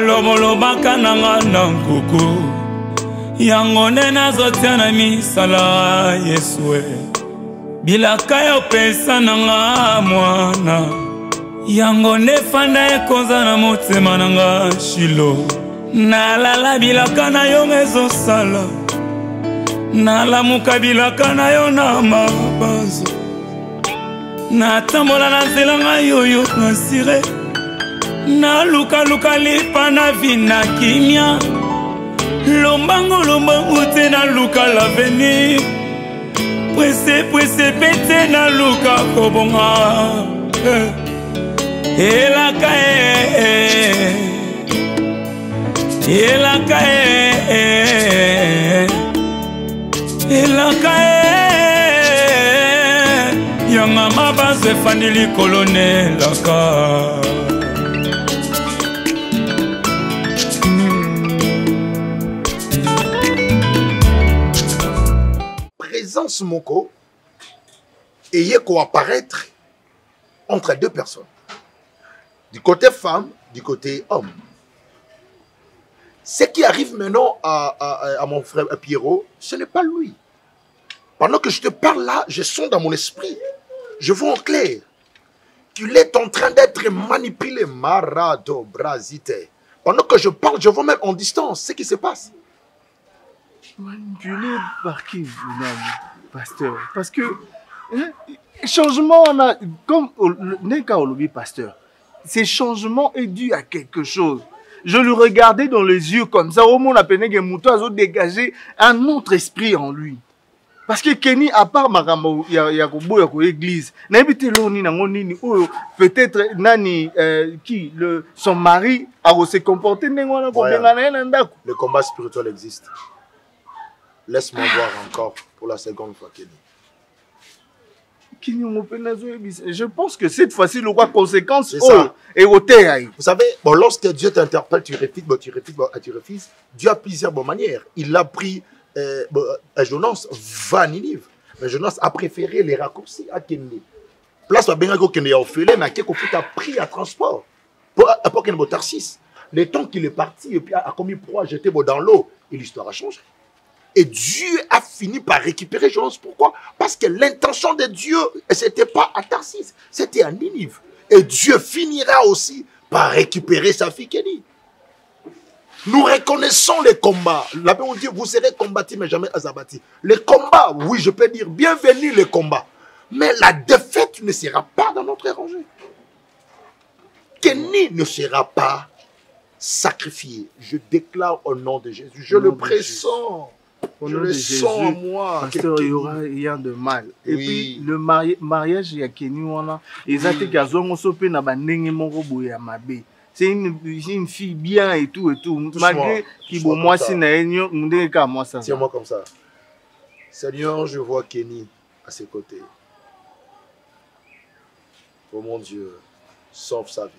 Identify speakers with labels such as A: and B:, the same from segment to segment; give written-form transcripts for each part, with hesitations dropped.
A: balomolobaka nanga na nkuku yango nde nazotia na misala Yesue bilaka yo pesa nanga mwana yango nde fanda ekonza na motema nanga Shilo nalala bilaka na yo ezosala nalamuka bilaka na yo na mabanzo natambola na nzela ngai yoyo nasire nalukaluka lipa na vina kimia lombango te naluka l'avenir pwese pete naluka kobonga elaka yanga mabanzo efandi likolo nelaka
B: présence moko ayez apparaître entre deux personnes du côté femme, du côté homme. Ce qui arrive maintenant à mon frère Pierrot, ce n'est pas lui. Pendant que je te parle là, je sens dans mon esprit, je vois en clair qu'il est en train d'être manipulé. Marado Brazite. Pendant que je parle, je vois même en distance ce qui se passe.
C: Manipulé par qui, pasteur? Parce que changement, on a, comme n'est qu'à Olobi, pasteur, ces changements est dû à quelque chose. Je le regardais dans les yeux comme ça, au moins on a peine que Mouton a dégagé un autre esprit en lui. Parce que Kenny, à part Marambo, il y a l'église, peut-être Nani, qui, son mari, a aussi comporté.
B: Le combat spirituel existe. Laisse-moi voir encore pour la seconde fois, Kenny.
C: Je pense que cette fois-ci, le roi conséquence est au terre.
B: Vous savez, bon, lorsque Dieu t'interpelle, tu refuses. Dieu a plusieurs bonnes manières. Il a pris Jonas va à Ninive. Mais Jonas a préféré les raccourcis à Kenny. Place à Bengago Kenny a offert, mais Kenny a pris à transport pour Kenny Tarsis. Le temps qu'il est parti et puis a commis pour jeter dans l'eau et l'histoire a changé. Et Dieu a fini par récupérer Jonas. Pourquoi? Parce que l'intention de Dieu, ce n'était pas à Tarsis, c'était à Ninive. Et Dieu finira aussi par récupérer sa fille Kenny. Nous reconnaissons les combats. La Bible dit, vous serez combattus mais jamais abattus. Les combats, oui, je peux dire, bienvenue les combats. Mais la défaite ne sera pas dans notre rangée. Kenny ne sera pas sacrifié. Je déclare au nom de Jésus. Je le pressens. Je le sens en moi.
C: Pasteur, il y aura rien de mal. Et puis, le mariage, il y a Kenny, ils ont été c'est une fille bien et tout. Malgré qu'il y moi,
B: tiens-moi comme ça. Seigneur, je vois Kenny à ses côtés. Oh mon Dieu, sauve sa vie.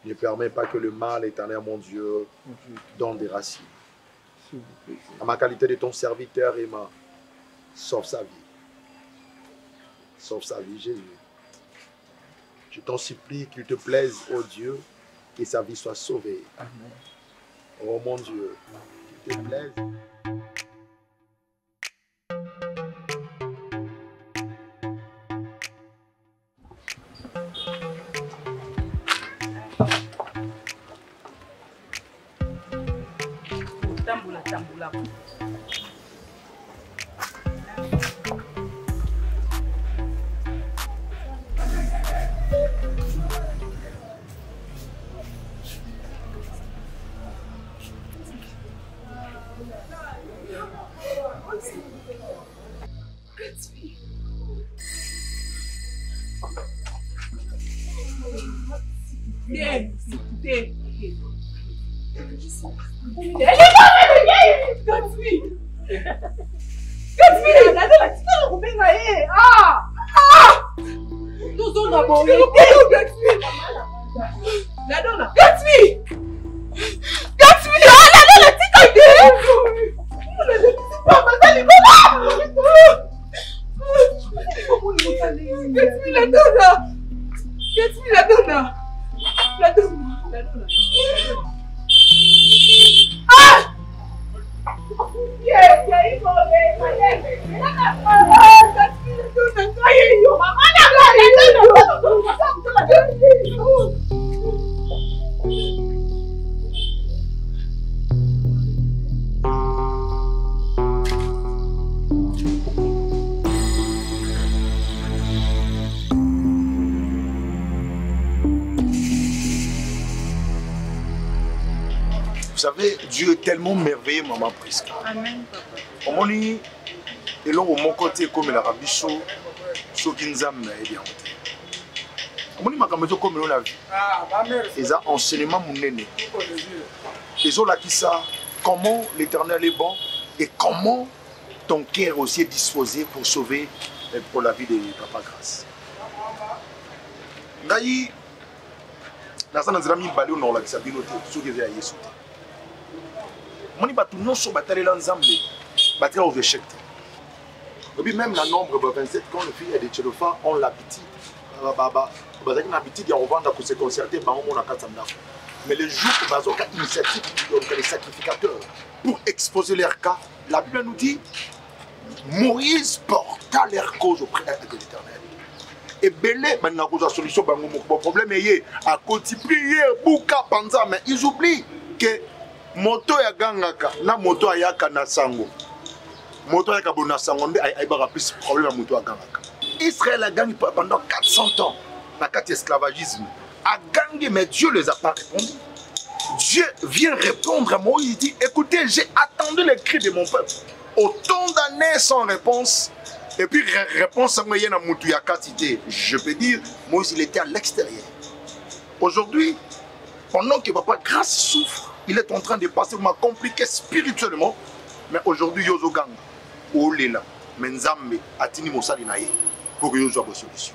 B: Ne permets pas que le mal éternel, mon Dieu, donne des racines. À ma qualité de ton serviteur, Emma, sauve sa vie. Sauve sa vie, Jésus. Je t'en supplie qu'il te plaise, oh Dieu, que sa vie soit sauvée. Amen. Oh mon Dieu, qu'il te plaise. Vous savez, Dieu est tellement merveilleux, maman Prisca.
D: Amen, papa.
B: Au moni, et là, au mon côté, comme la rabicho, ce qui nous a aidé. Au moni, ma caméra, comme on l'a vu. Et ça, enseignement, mon aîné. Et ça, là, qui ça, comment l'Éternel est bon et comment ton cœur aussi est disposé pour sauver, pour la vie de Papa Grâce. D'ailleurs, dans ce cas, il balou non la qui noté ce qui est à Yesu. Moni batu non so batale l'ensemble, batale au échec. Et puis même la nombre 27 quand le fils de Tchelofa on l'habitude, bazaki na habitude ya revendre pour se concerter bango mona katanda. Mais le jour où bazoka initiative donc les sacrificateurs pour exposer leur cas, la Bible nous dit Moïse porta leur cause auprès de l'Éternel. Et belé maintenant cause la solution bango mon problème est à côté prière bouka panza mais ils oublient que moto ya gangaka na moto ayaka na sango moto ayaka bona sango nde ayibaka plus problème ya moto ya gangaka. Israël a gagné pendant 400 ans dans le esclavagisme a gagné mais Dieu ne les a pas répondu. Dieu vient répondre à Moïse, il dit écoutez j'ai attendu les cris de mon peuple autant d'années sans réponse et puis réponse à moyen à moto ya quantité. Je peux dire Moïse il était à l'extérieur. Aujourd'hui pendant que Papa Grâce souffre, il est en train de passer, m'a compliqué spirituellement. Mais aujourd'hui, Yozo Gang, Olela, Menzambe, Atini Moussali Naye, pour que Yozo ait une solution.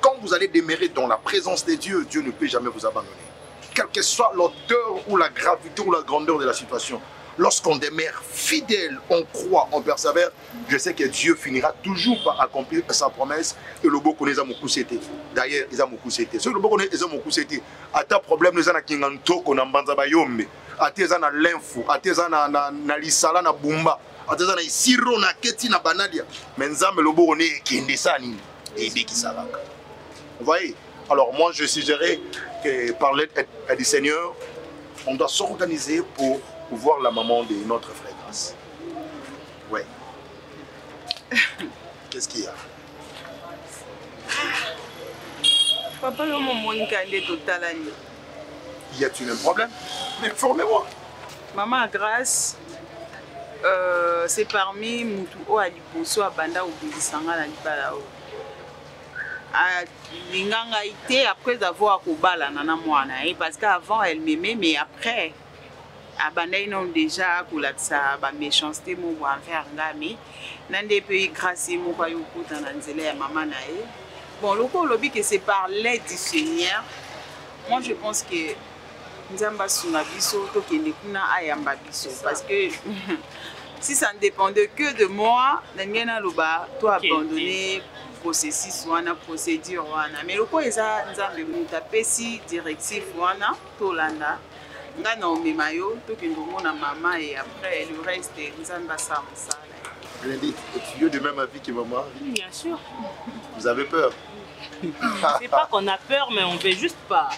B: Quand vous allez demeurer dans la présence de Dieu, Dieu ne peut jamais vous abandonner. Quelle que soit l'auteur ou la gravité ou la grandeur de la situation, lorsqu'on demeure fidèle, on croit, on persévère, je sais que Dieu finira toujours par accomplir sa promesse. Et le beau connaît beaucoup c'était. D'ailleurs, ils ont beaucoup c'était. Ce que le beau connaît, ils ont beaucoup c'était. À ta problème, nous avons kinganto qu'on a banzabayombe. À tes ans, l'info, à tes ans, na lisala, na bumba, à tes ans, na siro, na keti, na banadia. Mais nous avons le beau connaît qui est desani et qui s'arrête. Vous voyez? Alors, moi, je suggérais que par l'aide du Seigneur, on doit s'organiser pour voir la maman de notre frère Grâce. Ouais. Qu'est-ce qu'il y a?
D: Papa, le moment il est total.
B: Y a-t-il un problème? Mais informez-moi.
D: Maman Grâce, c'est parmi Moutou Aliposo à Banda ou Bilisanga na Libalao. Linganga été après avoir Kobala nana moana parce qu'avant elle m'aimait mais après abandonné non déjà pour la sa méchanceté mon envers ngami dans des pays grâce mon pa yokuta na nzela ya maman nae. Bon loko lobi que c'est par l'aide du Seigneur. Moi je pense que nzamba suna biso to kende kuna ayamba biso parce que si ça ne dépendait que de moi ngena loba toi abandonner processus wana procédure wana mais loko eza nzambe mutapesi directif wana tolanda nga na omema yo tokende omona maman et après le reste nzambe asala mosala.
B: Bénédicte, tu es de même avis que maman?
E: Oui, bien sûr.
B: Vous avez peur?
E: C'est pas qu'on a peur, mais on veut juste pas.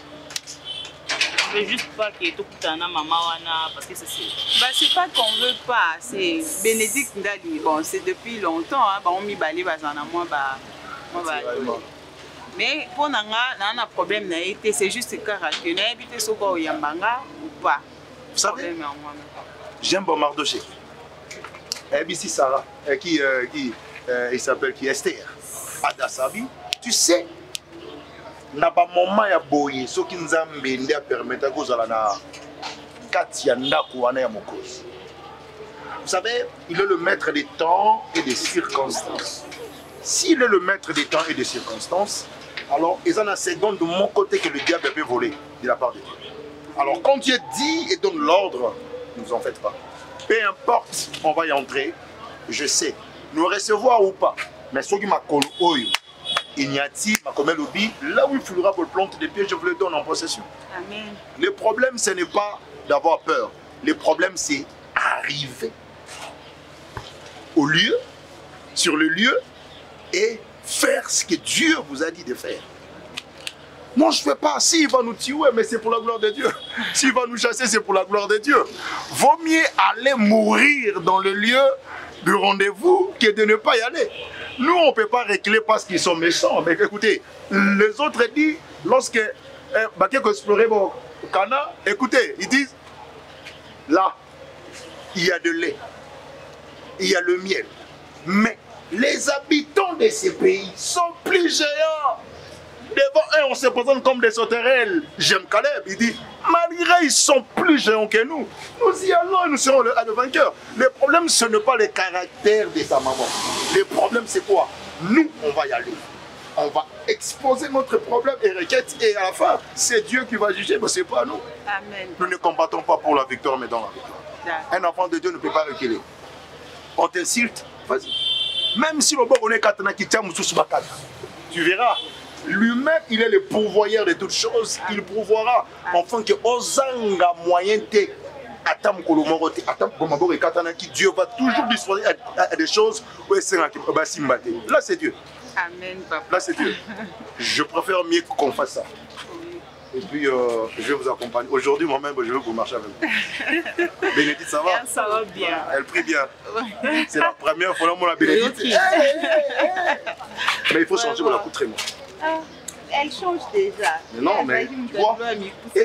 E: On veut juste pas que tout le monde maman wana parce que c'est
D: bah c'est pas qu'on veut pas, c'est Bénédicte Ndali. Bon, c'est depuis longtemps hein, bah on mi balé bazana moi bah mais pour nanga na problème na été c'est juste caractère na habité soko yambanga ou pas.
B: Vous savez, j'aime bon Mardoché. ABC Sarah qui il s'appelle qui Esther Adasabi. Tu sais na ba moment ya boye soki nzambe ndi a permettre kozala na kati ya ndako wana ya mokozi. Vous savez, il est le maître des temps et des circonstances. S'il est le maître des temps et des circonstances, alors ils en ont seconde de mon côté que le diable peut voler de la part de Dieu. Alors quand Dieu dit et donne l'ordre, ne vous en faites pas. Peu importe, on va y entrer. Je sais, nous recevoir ou pas. Mais ce qui m'a collé, il y a là où il faudra pour le planter des pieds, je vous le donne en possession.
D: Amen.
B: Le problème, ce n'est pas d'avoir peur. Le problème, c'est arriver au lieu, sur le lieu, et faire ce que Dieu vous a dit de faire. Moi, je ne fais pas. S'il va nous tuer, mais c'est pour la gloire de Dieu. S'il va nous chasser, c'est pour la gloire de Dieu. Vaut mieux aller mourir dans le lieu de rendez-vous que de ne pas y aller. Nous, on ne peut pas reculer parce qu'ils sont méchants. Mais écoutez, les autres disent, lorsque quelqu'un explorait au Cana, écoutez, ils disent, là, il y a de lait, il y a le miel. Mais les habitants de ces pays sont plus géants. Devant eux, on se présente comme des sauterelles. J'aime Caleb, il dit, malgré ils sont plus géants que nous, nous y allons et nous serons le vainqueur. Le problème, ce n'est pas le caractère de sa maman. Le problème, c'est quoi? Nous, on va y aller. On va exposer notre problème et requête. Et à la fin, c'est Dieu qui va juger, mais ce n'est pas nous.
D: Amen.
B: Nous ne combattons pas pour la victoire, mais dans la victoire. Un enfant de Dieu ne peut pas reculer. On t'insulte, vas-y. Même si le bon on est katana qui tient sous bakata, tu verras. Lui-même, il est le pourvoyeur de toutes choses. Il pourvoira enfin que Ozanga moyenté Dieu va toujours disposer à des choses. Là, c'est Dieu.
D: Amen, papa.
B: Là, c'est Dieu. Je préfère mieux qu'on fasse ça. Et puis, je vais vous accompagner. Aujourd'hui, moi-même, je veux que vous marchiez avec moi. Bénédicte, ça va?
D: Ça va bien.
B: Elle prie bien. C'est la première fois que la Bénédicte. Mais il faut changer pour la coutrer.
D: Elle change déjà.
B: Mais non, mais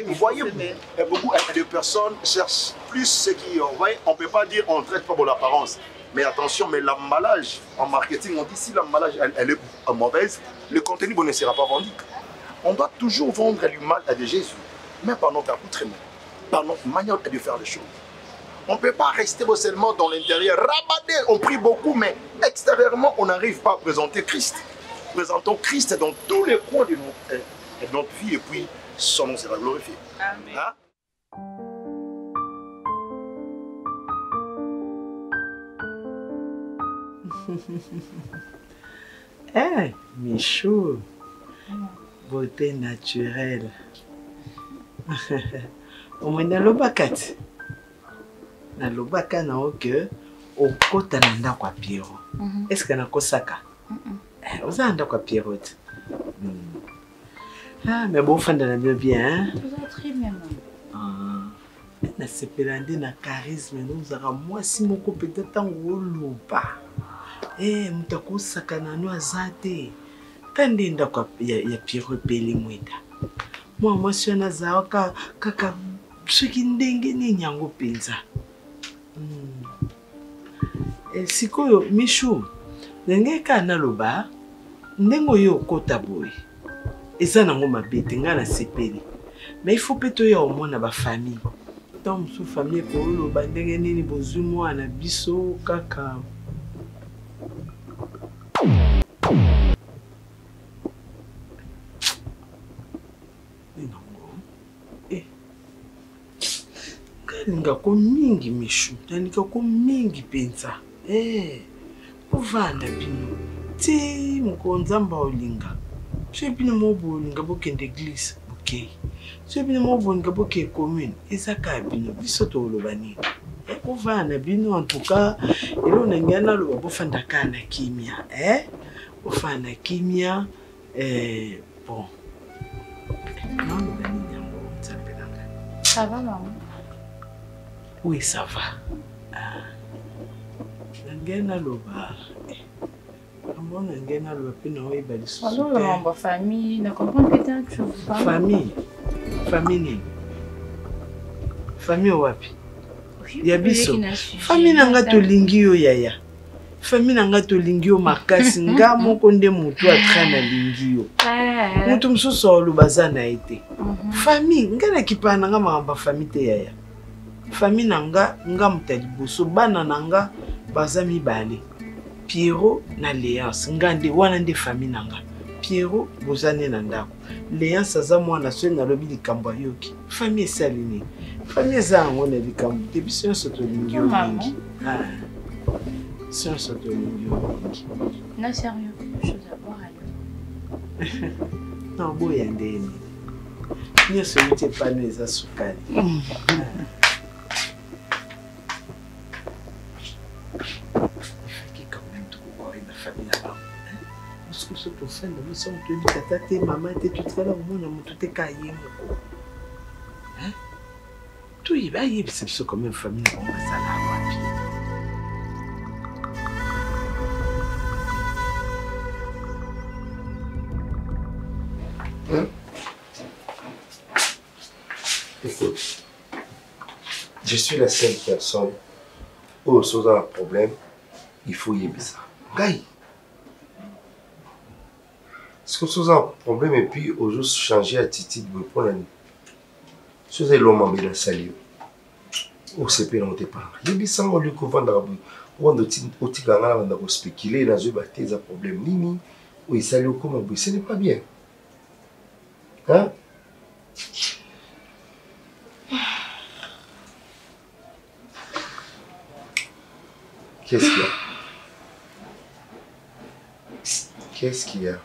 B: vous voyez, beaucoup de personnes cherchent plus ce qui... On ne peut pas dire on ne traite pas pour l'apparence. Mais attention, mais l'emballage, en marketing, on dit si l'emballage elle est mauvaise, le contenu ne sera pas vendu. On doit toujours vendre l'image de Jésus, mais par notre accoutrement, par notre manière de faire les choses. On ne peut pas rester seulement dans l'intérieur, rabader, on prie beaucoup, mais extérieurement, on n'arrive pas à présenter Christ. Présentons Christ dans tous les coins de notre vie et puis son nom sera glorifié.
D: Amen.
B: Hein?
F: Eh, Michou, beauté naturelle. Au moins dans le bakat. Dans le bakat, na oke, au kota nanda kwa Pierrot. Est-ce que na kosaka? Vous avez quoi Pierrot? Ah, mais bon, fan de la bien.
G: Vous êtes très bien,
F: maman. Na sepelande na charisme, nous avons moi si mon compétent en woloba. Eh, mutako sakana no azate. Tande ndakwa ya Pierrot peli mwenda. Moi si na zao kaka soki ndenge ni nyango penza. Sikoyo Michou, ndenge kana loba, ndenge yo kota boy. Eza nango mabete nga na sepeli. Mais il faut plutôt ya omona ba famille. Tant sous famille ko loba ndenge nini bozu mwana biso kaka. Nga ko mingi Michou, tandika ko mingi penza. Uvanda bino. Ti mkonzamba olinga. Je bino mobo olinga bokende église, OK. Je bino mobo olinga boke commune, ezaka bino biso to olobani. Uvanda bino en tout cas, elo nangana lo bofanda kana kimia, Bofanda kimia bon. Non, olobani nyango nzapelanga.
G: Ça va maman?
F: Oui, ça va. Nangena loba. Comment nangena loba pina oiba lisu.
G: Alors la famille, na comprendre peut-être tu veux pas.
F: Famille. Famille. Famille wapi? Ya biso. Famille nanga to lingi yo yaya. Famille nanga to lingi yo makasi nga moko nde mutu atrana lingi yo. Mutu msusu olubaza na ete. Famille ngana kipana nga mamba famille te yaya. Famille nanga mutali boso bana nanga baza mibale. Pierrot na Léance ngande wana nde famille nanga. Pierrot bozane na ndako. Léance aza mwana so na lobi likambo yoki. Famille salini. Famille za ngone likambo te biso soto lingi mingi. C'est soto lingi mingi.
G: Non sérieux, chose à boire alors.
F: Non boya ndeni. Ni so uti pano eza sukali. parce que ce que tu fais, on te dit tata, t'es maman, t'es tout là, au monde, on tout est caillé. Hein? Tout y va, il y a comme une famille, on va ça là.
H: Hein? Écoute, je suis la seule personne où si on a un problème, il faut y aimer ça. Gaï. Est-ce que si on a un problème et puis au jour changer d'attitude pour l'année? Si vous avez l'homme à salir, ou c'est pas dans tes parents. Il y a des gens qui ont spéculé dans un problème. Nini, ou ils saluent comme un ce n'est pas bien. Hein? Qu'est-ce qu'il y a? Qu'est-ce qu'il y a?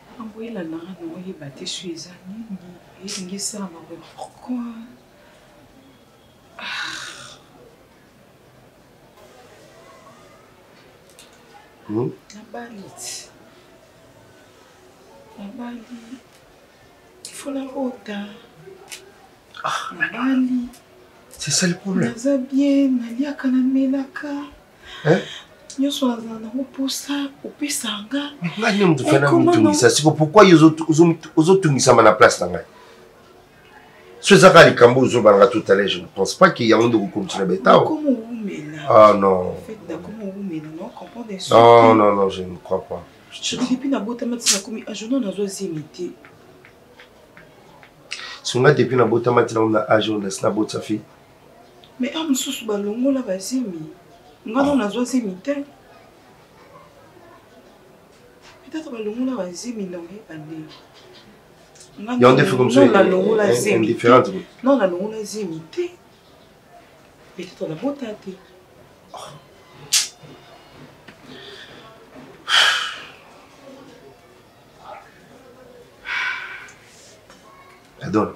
D: Pourquoi? La Bali. Il faut la rota. La Bali.
H: C'est ça le problème.
D: Naza bien, Nalia Kanamelaka.
H: Hein? Pourquoi ils ont tout mis ça à la place? Ce tout à l'heure, je ne pense pas qu'il y a un de vous comme tu l'as bêta. Ah non. Non, non, non, je ne crois pas. Si on a depuis la botte à matin, on a âge, on a la botte à fille.
D: Mais on se balongo la basimi. On a zoé imité. Peut-être balongo la basimi non
H: il y a des fois comme ça, indifférent.
D: Non, la longue la zimité. Peut-être la botte à thé.
H: Adore.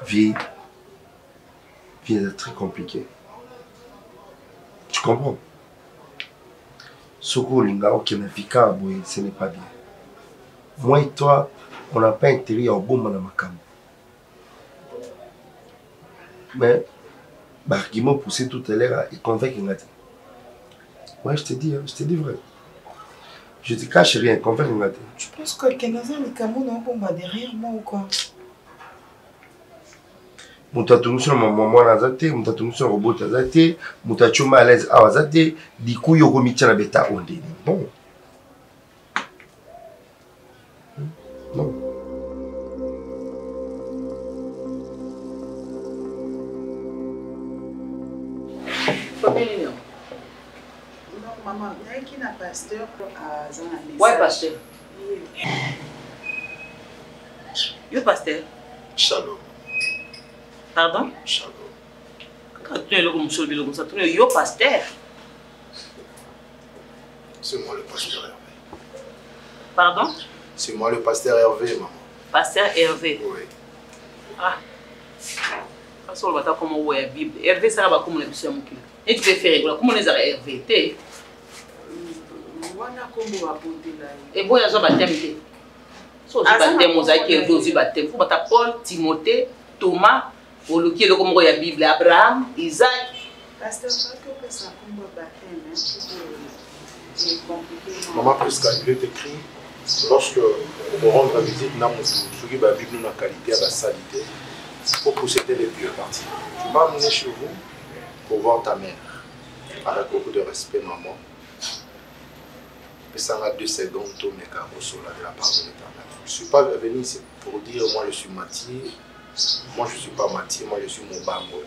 H: Vie est très compliquée. Tu comprends? Soko Linga, ok, mais Vika, ce n'est pas bien. Moi et toi, on n'a pas intérêt à bon manamakambo. Mais, l'argument poussé tout à l'heure, il convainc qu'il a dit. Ouais, je te dis vrai. Je te cache rien, convainc qu'il a dit.
D: Tu penses que Kenaza le Cameroun n'a pas derrière moi ou quoi?
H: Mutatungu sur maman nazate, mutatungu sur robot nazate, mutachuma à l'aise à azate, diku yoko michana beta onde. Bon. Non.
D: Non, maman, il y a qui n'a pasteur à Zana.
E: Ouais, pasteur. Yo, pasteur.
B: Shalom.
E: Pardon?
B: Shalom.
E: Quand tu es là comme ça, yo, pasteur.
B: C'est moi le pasteur Hervé.
E: Pardon?
B: C'est moi le pasteur Hervé, maman.
E: Pasteur Hervé?
B: Oui.
E: Ah. Parce que on va comment on la Bible. Hervé, ça va comme on est sur mon cul. Et tu peux faire comment on les a Hervé? T'es? Et bon, il y a un baptême. Si on a un baptême, on a un baptême. Il faut battre Paul, Timothée, Thomas, pour le qui est comme la Bible, Abraham, Isaac.
D: Pasteur, ça que ça comme un baptême, c'est
B: Maman Prisca, il est écrit, lorsque on rend visite, on a la Bible, la qualité, la salité, pour posséder les vieux partis. Tu m'as amené chez vous pour voir ta mère, avec beaucoup de respect, maman. Et ça a 2 secondes, tout mes carreaux de la part de l'Éternel. Je ne suis pas venu ici pour dire, moi je suis Mathieu. Moi je ne suis pas Mathieu, moi je suis mon bango.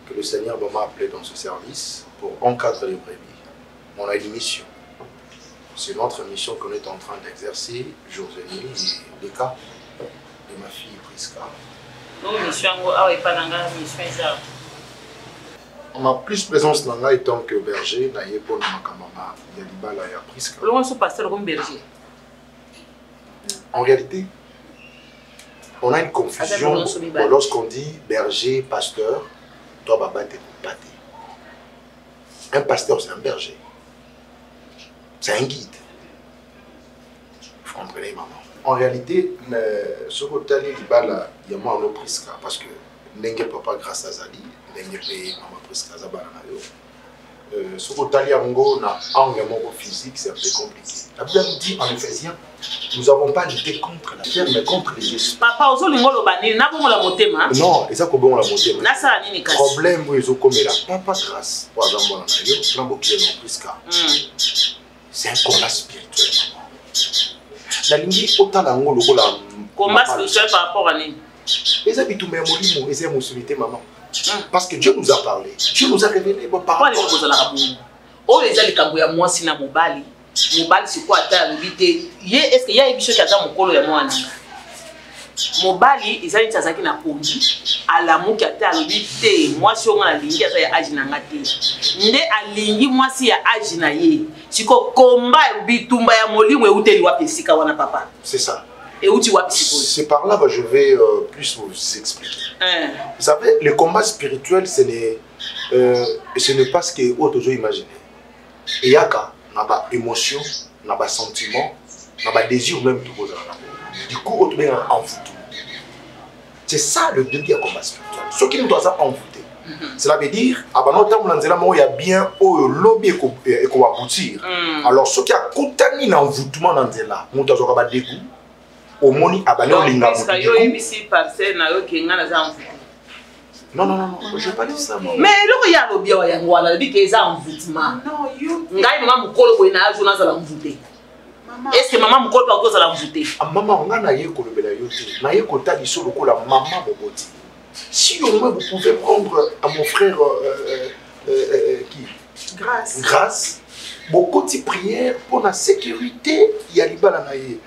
B: Que le Seigneur m'a appelé dans ce service pour encadrer les brebis. On a une mission. C'est notre mission qu'on est en train d'exercer jour et nuit. Et les cas de ma fille Prisca. On a plus présence dans là étant que berger, naïe pour ma camama, Yaliba la Prisca. En réalité, on a une confusion lorsqu'on dit berger, pasteur, toi baba t'es pâté. Un pasteur c'est un berger. C'est un guide. En réalité, ce que tu as dit, il y a moins de prise parce que n'engue papa grâce à Zali, n'engue payé maman prise à Zabananayo. Ce que tu as dit, na engagement physique, c'est un peu compliqué. La Bible nous dit en Éphésiens, nous n'avons pas lutté contre la chair, mais contre les esprits.
E: Papa, vous avez dit la motema.
B: Non, et ça que bon la motema.
E: Là ça ni casse.
B: Problème où ils ont commis la papa grâce. Par exemple, c'est un combat spirituel. La ligne autant la ngolo la
E: combat spirituel par rapport à ni.
B: Les habitants mais molimo et c'est émotionnalité maman. Parce que Dieu nous a parlé. Dieu nous a révélé par rapport à
E: oh les ali kabuya moi sina mobali. Mobali c'est quoi ta lobité. Est-ce qu'il y a une chose qui a mon colo ya moi nanga. Mobali ezali tsazaki na pongi alamu ki ata lobité. Moi si on a lingi ata ya age nanga te. Nde alingi moi si ya age na ye. Siko combat bitumba ya molimo euteli wapi sika wana papa.
B: C'est ça.
E: Et où tu vois psychologue.
B: C'est par là que je vais plus vous expliquer. Vous savez, le combat spirituel, ce n'est pas ce que autres gens imaginent. Il y a des émotions, des sentiments, des désirs même tout ça. Du coup, on est envoûté. C'est ça le deuxième combat spirituel. Ce qui nous doit envoûter. Cela veut dire, il y a bien au lobby et qu'on va aboutir. Alors, ce qui a contenu l'envoûtement dans là, on doit dégoût. Au moni abano linga non, je vais pas dire ça.
E: Mais le ya lo bia ya ngwala bi ke za envoûtement. Non, ngai maman mukolo boy na ajo na za envoûter. Est-ce que maman mukolo pa ko za envoûter?
B: Maman nga na ye ko lobela yo te. Na ye ko ta biso lokola maman boboti. Si au moins vous pouvez prendre à mon frère qui Grâce. Beaucoup de prières pour la sécurité, il y a l'ibala naïe.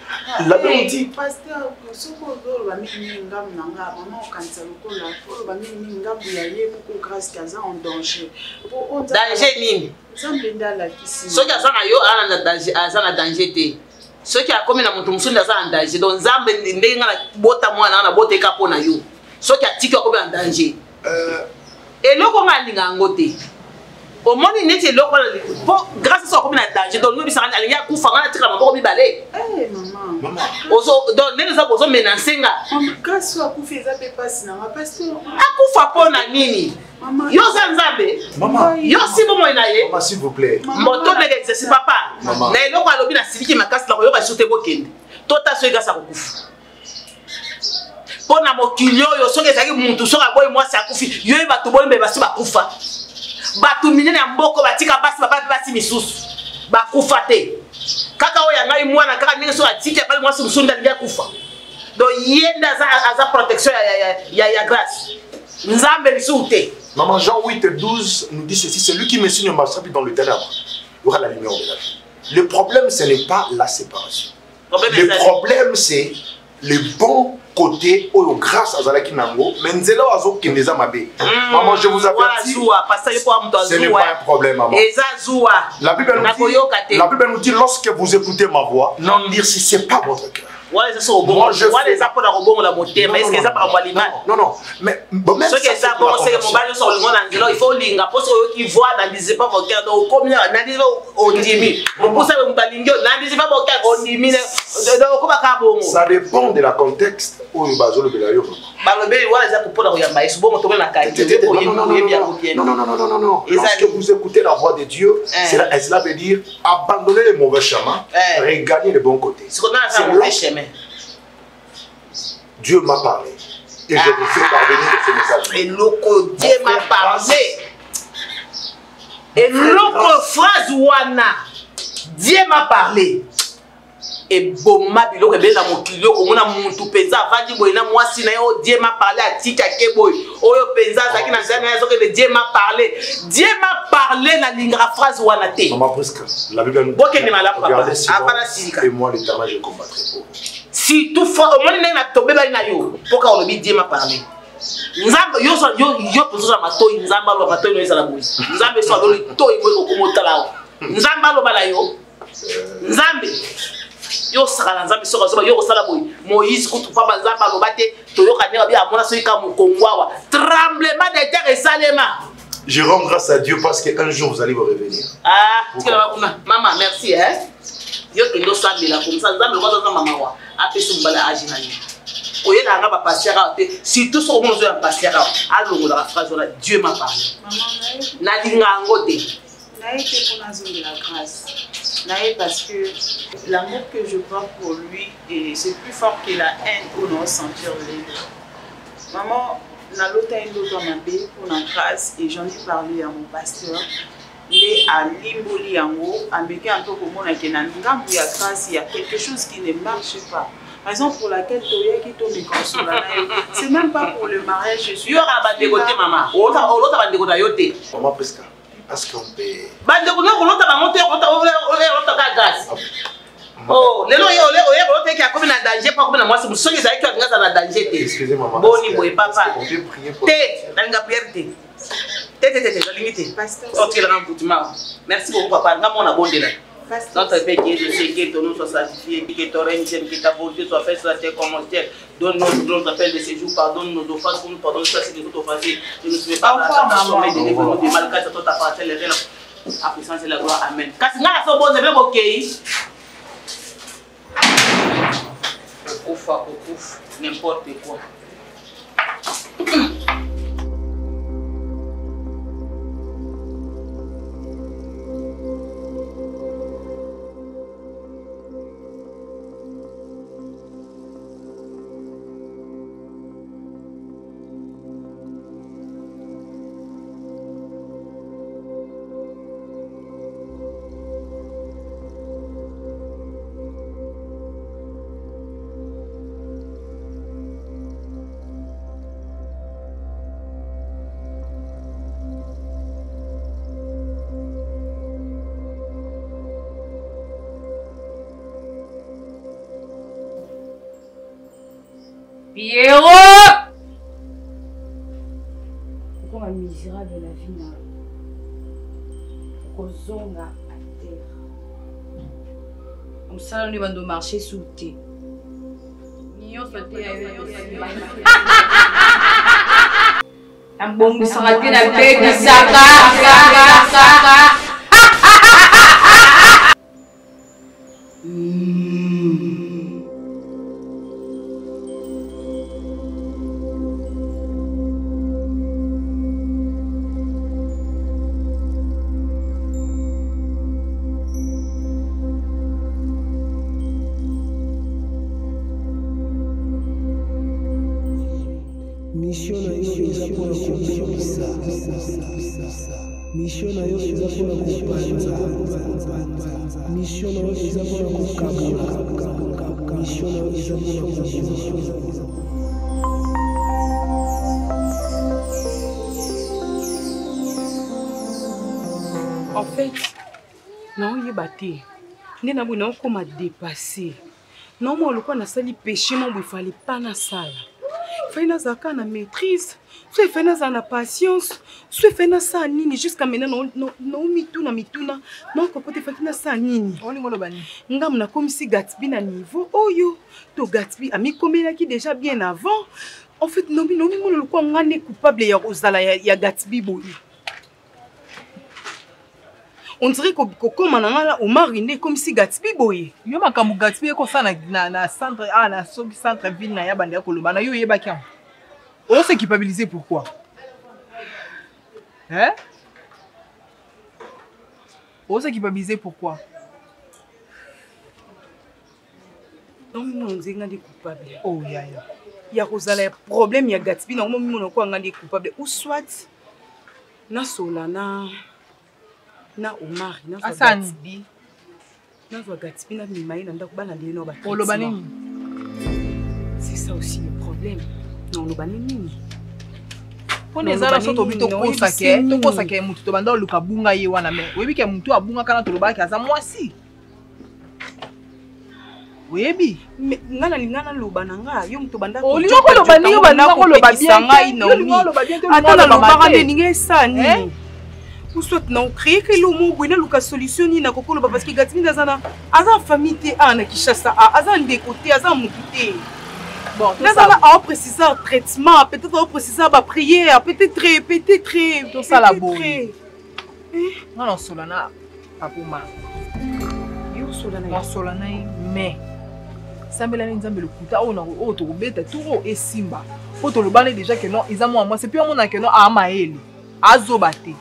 B: La Bible dit.
D: Pasteur, ce qu'on doit mettre ngam nanga, maman quand ça le colle, on va mettre ngam bouyaye pour grâce kaza en danger.
E: Danger nini?
D: Ça me donne la piscine.
E: Ce qui a ça na yo ana danger, ana danger te. Ce qui a commis na mutu musunda ça en danger. Donc zambe ndenga na bota mwana na bota ekapo na yo. Ce qui a tiki a commis en danger. Et loko ngalinga ngote. Au monde il n'est pas grâce à ça comme un danger donc nous bisanga ali ya kufa ngana tika maboko bibalé
D: eh maman
E: ozo donc nene za bozo menansenga
D: grâce à kufa za pe passe na pasteur
E: akufa pona nini yo za nzambe
B: maman
E: yo si bomo ina ye
B: maman s'il vous plaît
E: moto nege exercice papa na eloko alobi na siliki makasi la ko yo ba sote bokende tota so ega sa kufa pona mokilio yo soke zaki muntu soka boy moi sa kufi yo ba to boy mbe ba si ba kufa batu minene mboko batika basi basi misusu bakufa te kaka oya ngai mwana kaka ndenge so atiki bali mwasi musunda ndia kufa do yenda za protection ya grâce nzambe lisute.
B: Maman Jean 8:12 nous dit ceci, c'est lui qui me signe ma chapitre dans le ténèbre, il y aura la lumière de la vie. Le problème ce n'est pas la séparation. Le problème c'est le bon côté où grâce à Zalaki Nango, Menzela Azo Kineza Mabe. Maman, je vous avertis. Ce n'est pas un problème, maman. La Bible nous dit lorsque vous écoutez ma voix, non dire si c'est pas votre cœur. Moi, je fais... Non, mais même ça, c'est pour la
E: il faut linga parce que qui voit n'analysez pas vos cœurs donc comme n'analysez au dimi pour ça vous n'analysez pas vos cœurs au dimi
B: ça dépend de la contexte où il va jouer le belayo non lorsque vous écoutez la voix de Dieu cela veut dire abandonner les mauvais chemins regagner le bon côté. Dieu m'a parlé et je vous fais parvenir ce message.
E: Et l'autre Dieu m'a parlé. Et l'autre phrase wana Dieu m'a parlé. Et bomma biloko bela mokilo komona muntu penza vandi boyina mwasi na yo Dieu m'a parlé à tika keboy oyo penza zaki na zana yazo que Dieu m'a parlé. Dieu m'a parlé na lingra phrase wana te.
B: Maman presque la Bible nous dit et moi l'Éternel je combattrai pour vous.
E: Si toutefois au moins na tombe ba na yo poka on Dieu m'a parlé. Nzambe yo pozo ma toyi nzamba lo ma toyi no ezala boyi. Nzambe so lo toyi mo ko motala. Nzamba lo bala yo. Nzambe yo sala nzambe soka soba yo sala boyi. Moïse ko tupa nzamba lo bate to yo kanela bi amona so ka mu kongwawa. Tremblement de terre et salema.
B: Je rends grâce à Dieu parce qu'un jour vous allez vous revenir.
E: Ah, maman merci hein. Yo que nous sommes là comme ça nzambe ko za maman wa. apesa mobala agi na ye oyelanga bapasiaka te surtout soki omona ozoya bapasiaka alongolaka phrase wana Dieu m'a parlé nalinga yango te
D: naye te mpona azongela grâce naye parce que l'amour que je prends pour lui c'est plus fort que la haine qu'on doit sentir les deux. Maman nalota ndoto mabe mpona grâce et j'en ai parlé à mon pasteur nde alimboli yango ameki un peu komona ke na ngambu ya grâce il y a quelque chose qui ne marche pas. Raison pour laquelle toyaki to me consola c'est même pas pour le mariage je suis
E: yo ka bande côté maman olota bande côté yote
B: maman presque est-ce qu'on peut
E: bande côté olota ba monter olota ka grâce oh lelo olota ki akomi na danger pas comme na moi c'est soki ça qui nga na danger te
B: excusez maman
E: boni boy papa
B: on peut prier pour
E: te na prière te la limite
D: pasteur
E: sortir la ramboutiment merci beaucoup papa nga mona bondela notre Père qui est de ciel, que ton nom soit sanctifié, que ton règne vienne, que ta volonté soit faite sur la terre comme en terre. Donne-nous nos appels de séjour, pardonne nos offenses, comme nous pardonnons ceux qui nous ont offensés. Ne nous soumets pas à la tentation, mais délivre-nous du mal, car c'est toi t'appartient les règnes, la puissance et la gloire. Amen. Quand tu as bon, c'est bien ok. Ouf, n'importe quoi.
G: Pierrot! Pourquoi ma misérable de la vie n'a pas zonga à terre? Comme ça, on est de marcher sous le thé. Un bon s'arrêter la paix de Saka.
F: En fait, non, il est battu. Il n'a pas dépassé. Non, moi, le quoi n'a sali péché, non, il fallait pas na salle. Il fallait na zaka na maîtrise. Soit il fallait na patience. Soit il fallait na sa nini jusqu'à maintenant non mituna. Non, quand il fallait na sa nini. On est mon bani. Ngam na comme si Gatsby na niveau. Oh yo, to Gatsby a mis comme il a qui déjà bien avant. En fait, non, le quoi on est coupable ya Rosala ya Gatsby boy. On dirait que comme on a au mariné comme si Gatsby boy.
I: Yo makamu Gatsby ko ça na centre na centre ville na ya bande ko lobana yo yeba kiam. On s'est culpabilisé pourquoi? Hein? On s'est culpabilisé pourquoi?
F: Non, on dit qu'on est coupable.
I: Oh ya.
F: Il y a Rosala problème, il y a Gatsby, normalement on est coupable. Ou soit na Solana na Omar na Gatsby. Na Gatsby na Mimaï na ndako bana ndino ba.
I: Oh lobani.
F: C'est ça aussi le problème. Non lobani nini?
I: On les a racheté au but de consacrer mutu to banda luka bunga ye wana me. Webi ke mutu abunga kana to lobaki aza mwasi. Webi
F: ngana lingana lobana nga yo mutu banda
I: ko linga ko lobani yo bana ko loba bien ngai
F: Naomi atala lobaka nini sani ou soit na créer que le mot bwena luka solution ni na kokolo parce que Gatsby ndazana aza famille te ana Kishasa aza ndécoté aza mukité. Bon, là, on va préciser un traitement, peut-être on va préciser ma prière, peut-être
I: tout ça la boue. Non, Solana, pas pour moi.
F: Yo Solana.
I: Non, Solana, mais sambelani nzambe lokuta oyo tokobeta turo esimba po tolobane déjà que non eza mwa mwasi puis omona que non amayele azoba te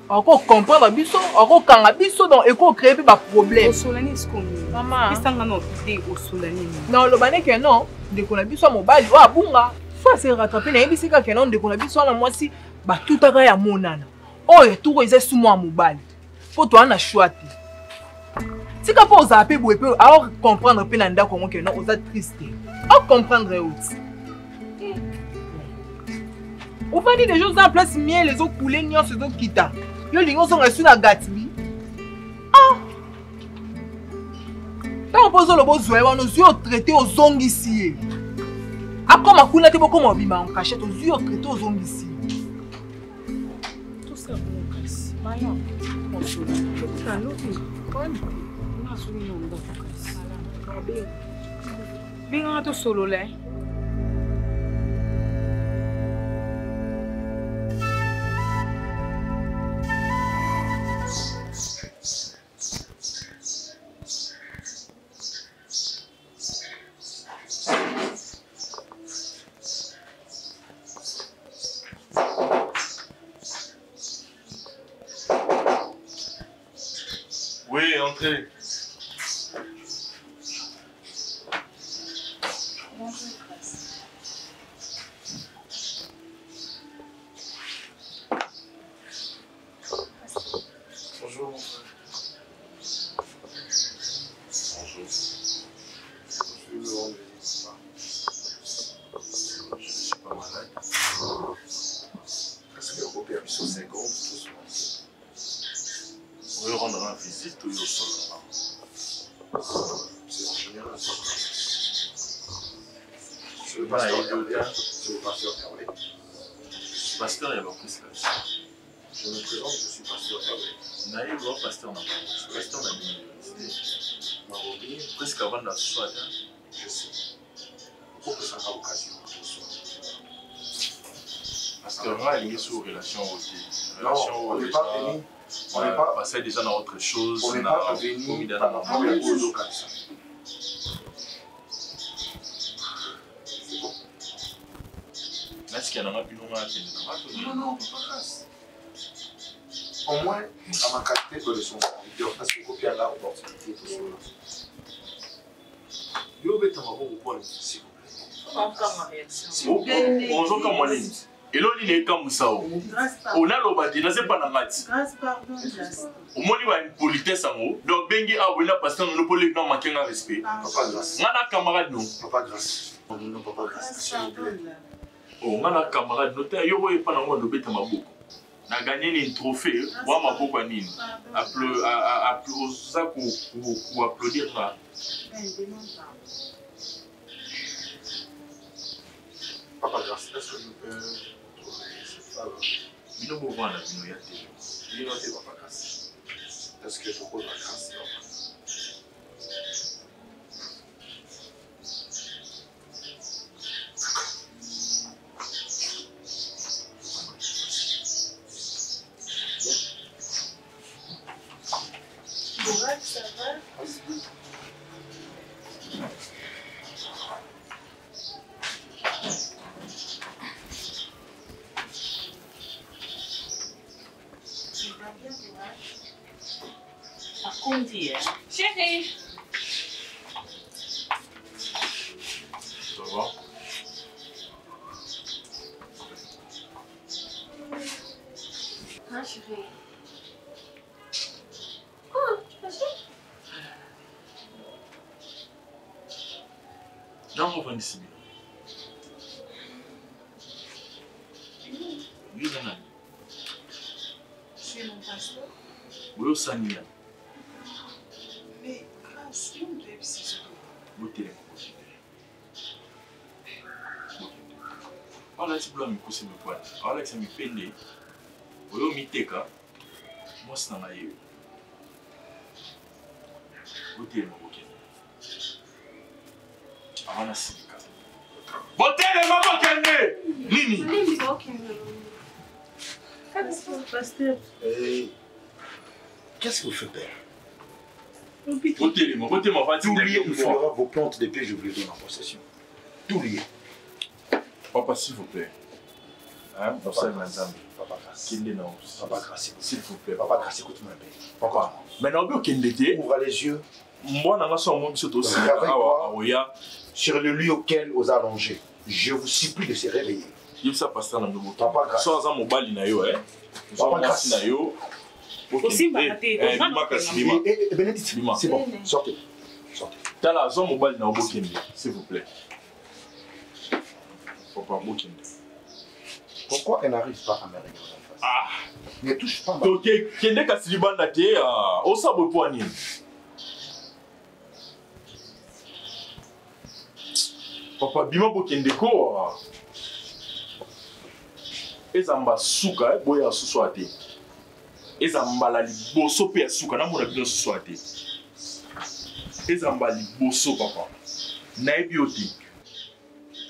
I: ako comprendre biso ako kanga biso donc eko créer ba problème
G: osolani eskomi
I: mama
G: esanga no te osolani
I: non lobane que non ndeko na biso mobali o abunga faut se rattraper na yebisika que non ndeko na biso na mwasi batutaka ya monana oyo turo eza sumo ya mobali po to ana choix te tika po oza pe boye pe alors comprendre pe na ndako ngo que non oza triste o comprendre aussi on va dire des choses en place miel les autres coulées nyos les autres kita yo lingo sont reçus na Gatbi ah tant pose le beau zoé on nous yeux traité aux zongisi a comme akuna te boko mobima en cachette aux yeux traité aux zongisi
G: tout ça bon kasi maya on se la lobi quand na suni no ndo kasi ala bien to solo le
J: Oui, entrez.
H: Bonjour, mon frère. Bonjour. Je me rends visite. Je ne suis pas malade. Parce que le père sur 50, tout ce
J: Vous voulez rendre une visite ou au sol?
H: c'est en général.
J: Je ne veux pas aider.
H: C'est le pasteur Hervé.
J: Pasteur, il y a pas plus là.
H: Je me présente, je suis pasteur Hervé.
J: Naïe, le pasteur n'a pas. Pasteur n'a pas d'université.
H: Marobi,
J: Presque avant de la soirée.
H: je sais. Pour que ça ait l'occasion de soir.
J: Pasteur, moi, il est sur relation aussi.
H: Non, on n'est pas venu. On n'est pas.
J: Passer déjà dans autre chose.
H: On n'est pas venu par rapport aux occasions.
J: Est-ce qu'il y en a plus
H: Non, non, pas grâce. Au moins, à ma qualité de son serviteur, parce que copier à l'opportunité pour cela. Yo, bête, on va vous prendre s'il vous plaît.
D: Encore ma réaction.
J: Bonjour, comme on dit. Et là, il est comme ça. On a l'obati, là, c'est pas dans la
D: Grâce, pardon, grâce.
J: au moins, il y a une politesse en haut. Donc, Bengi a oublié parce que nous pouvons pas manquer de respect.
H: Papa grâce.
J: On a camarade, nous.
H: Papa grâce. Non, papa grâce, s'il vous plaît.
J: Oh, on a camarade, nous. Il y a pas dans le bête à ma boucle. On a gagné un trophée. Moi, ma boucle à Nîmes. Pour applaudir là.
H: Papa grâce, est-ce que je peux trouver cette femme?
J: Il ne peut pas la vie.
H: Il est noté, papa grâce. Est-ce que je propose la grâce?
D: Ça va? Par contre, chérie.
J: Ça va?
G: Ah, chérie.
J: Non, on va ici. Oui, Nana.
D: Tu es mon pasteur?
J: Oui, au Sania.
D: Mais grâce, nous devons se
J: Botele. Voilà, tu peux me coucher me poil. Voilà, ça me peine. Oui, mi teka. Moi, c'est dans la yeux. Botele, mon bouquet. Avant la silica. Botele, mon bouquet! Nini!
H: Qu'est-ce que vous faites, père?
J: Tout
B: lié, il fera vos plantes depuis que je vous les donne en possession. Tout lié.
J: Papa, s'il vous plaît. Hein,
B: Papa grâce. Papa grâce.
J: S'il vous plaît.
B: Papa grâce, écoute-moi un peu.
J: Papa, maintenant,
B: ouvre les yeux.
J: Moi,
B: sur le lit auquel vous allongez, je vous supplie de se réveiller.
J: Papa grâce.
B: Papa grâce. Bénédicte, c'est bon, sortez. Sortez.
J: S'il vous plaît. Papa,
B: pourquoi elle n'arrive pas à me regarder en face?
J: Ah,
B: ne touche pas.
J: Ok, kende kasilibanda te osabo poani. Papa bima bokende ko. Ezamba suka boya suswate. Ezamba la liboso pe suka na mona bino suswate. Ezamba liboso papa. Na ebioti.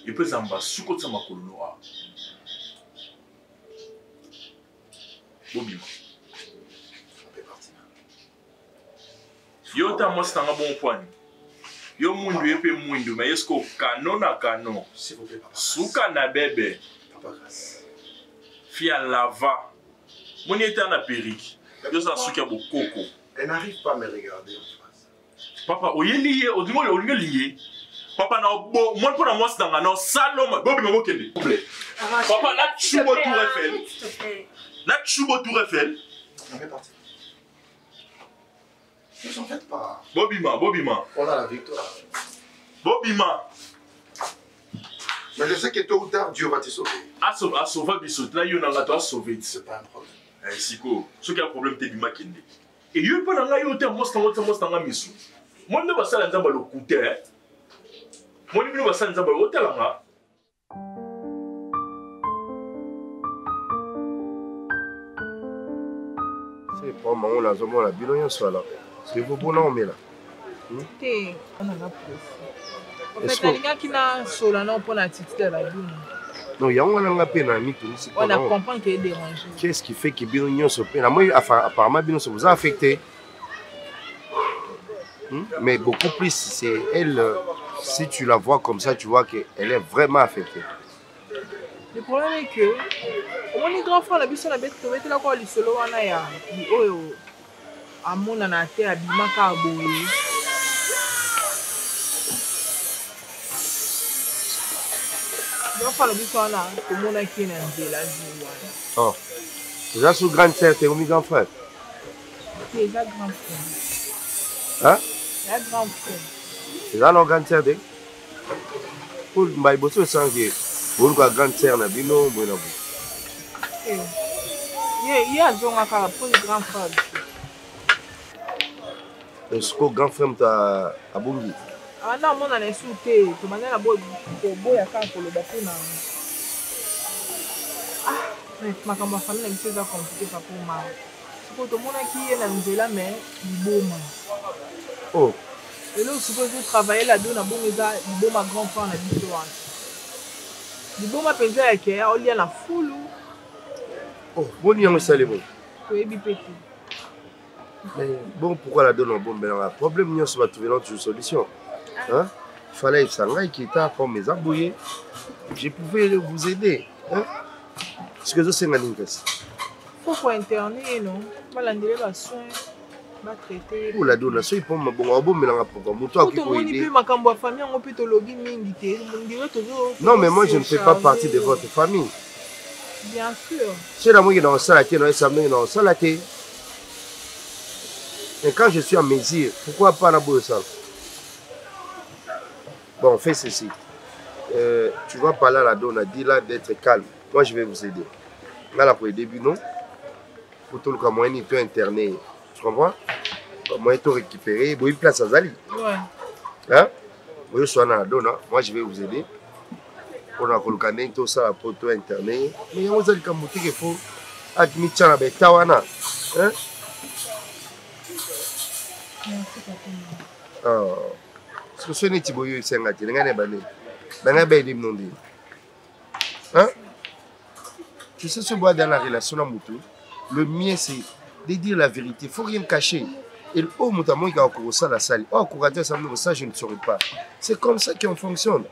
J: Et puis ezamba suko tsama kololoa. Bobima. Yo ta mostanga bon poani. Yo mundu epe mundu, mais est-ce que canon na canon?
B: S'il vous plaît, papa.
J: Souka na bébé.
B: Papa grâce.
J: Fia lava. Mon était na perruque. Yo sa souka bo coco.
B: Elle n'arrive pas à me regarder en face.
J: Papa, oyeli o dingo o linga lié. Papa na bo mon pour na mostanga na saloma. Bobima mo kende. Papa la chubo tour Eiffel. La chubo tour Eiffel.
B: On est parti. Ne vous en faites pas.
J: Bobima.
B: On a la victoire.
J: Bobima.
B: Mais je sais que tôt ou tard, Dieu va te sauver.
J: A sauver bisou. Là, yo nanga to sauver.
B: C'est pas un problème.
J: Eh, Siko, ce qui a un problème, c'est Bima Kende. Et yo pas nanga yo te mostanga misu. Moi ne ba sala nzamba lo kute. Moi ne ba sala nzamba lo telanga.
H: C'est pas maman la zomo la bilan soit là. C'est vous bon non mais là.
I: Te, on a la presse. En fait, les gens qui n'a sola non pour la petite de la bune.
H: Non, il y a un peu na mitu.
I: On a compris qu'il est dérangé.
H: Qu'est-ce qui fait que bilan se peine? Moi, apparemment bilan se vous a affecté. Mais beaucoup plus, c'est elle. Si tu la vois comme ça, tu vois qu'elle est vraiment affectée.
I: Le problème est que, au moins les grands frères, la bise, on a bête, tu vois, là quoi, les solos, on a ya, à mon anaté, à Bima Carbo. Les grands frères, la bise, on a, au monde qui est dans la vie.
H: Oh, déjà sous grande sœur, t'es mon grand frère.
I: C'est déjà grand frère.
H: Hein?
I: C'est grand frère.
H: C'est ça, non, grande sœur, de? Pour m'aille bosser sans dire. Vous avez grande sœur, na bino, moi na vous.
I: Il y a un grand pour les grands frères.
H: Est-ce que grand frère t'a abongi?
I: Ah non, moi on a sauté. Tu m'as dit la boîte pour boire pour le bateau. Ah, mais ma famille a été compliquée pour moi. C'est pour tout le monde qui est dans le mais il est beau.
H: Oh.
I: Et là, je suppose que travailler là-dedans, il est beau ma grand frère, on a dit ça. Du bon ma pensée avec elle, on lit à la foule.
H: Oh, bon, il y a un salé bon.
I: Oui, bipété.
H: Mais bon, pourquoi la donne bon? Ben, le problème, il va trouver une solution. Hein? Il fallait que ça qui était pour mes abouillés. Je pouvais vous aider. Hein? Parce que je sais que
I: il faut interner, non? Malandrer les soins.
H: Pour la donation, il faut me bon, mais là, pour moi, qui peut aider. Non, mais moi, je ne fais pas partie de votre famille.
I: Bien sûr.
H: C'est la moitié dans le salaté, dans le salaté. Et quand je suis en mesure, pourquoi pas la boue de ça? Bon, fais ceci. Tu vas parler à la donne, dis-la d'être calme. Moi, je vais vous aider. Là, pour le début, non? Pour tout le cas, moi, il peut interner. Tu comprends? Moi, je vais récupérer. Vous avez place à Zali.
I: Ouais.
H: Hein? Vous soyez dans la donne. Moi, je vais vous aider. On a colocé tout ça pour tout interner. Mais vous allez comme il faut. Admettre ça avec Tawana. Hein? Parce que ce n'est pas si c'est un gâteau. Hein? Tu sais, ce bois dans la relation à Moutou, le mien, c'est de dire la vérité. Il ne faut rien cacher. Et oh, notamment, il y a encore ça la salle. Oh, ça, je ne saurais pas. C'est comme ça qu'on fonctionne.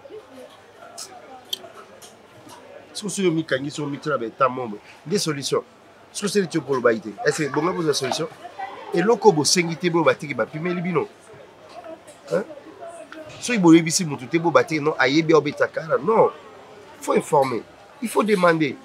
H: Si vous avez des solutions. Si vous avez pour le baïté, est-ce que vous avez des solutions? Et l'autre, vous avez des solutions. Si vous avez des solutions, non, il faut informer. Il faut demander.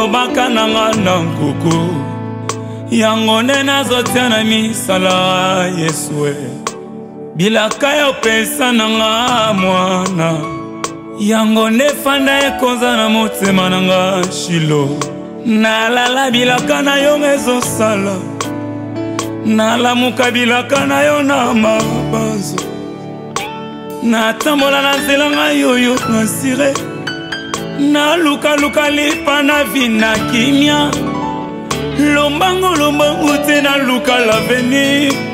A: malobaka nanga na nkuku yango nde nazotia na misala Yesue bilaka yo pesa nanga mwana yango nde fanda ekonza na motema nanga Shilo nalala bilaka na yo ezosala nalamuka bilaka na yo na mabanzo natambola na nzela nga yoyo nasire na luka lipa na vina kimia lombango te na luka l'avenir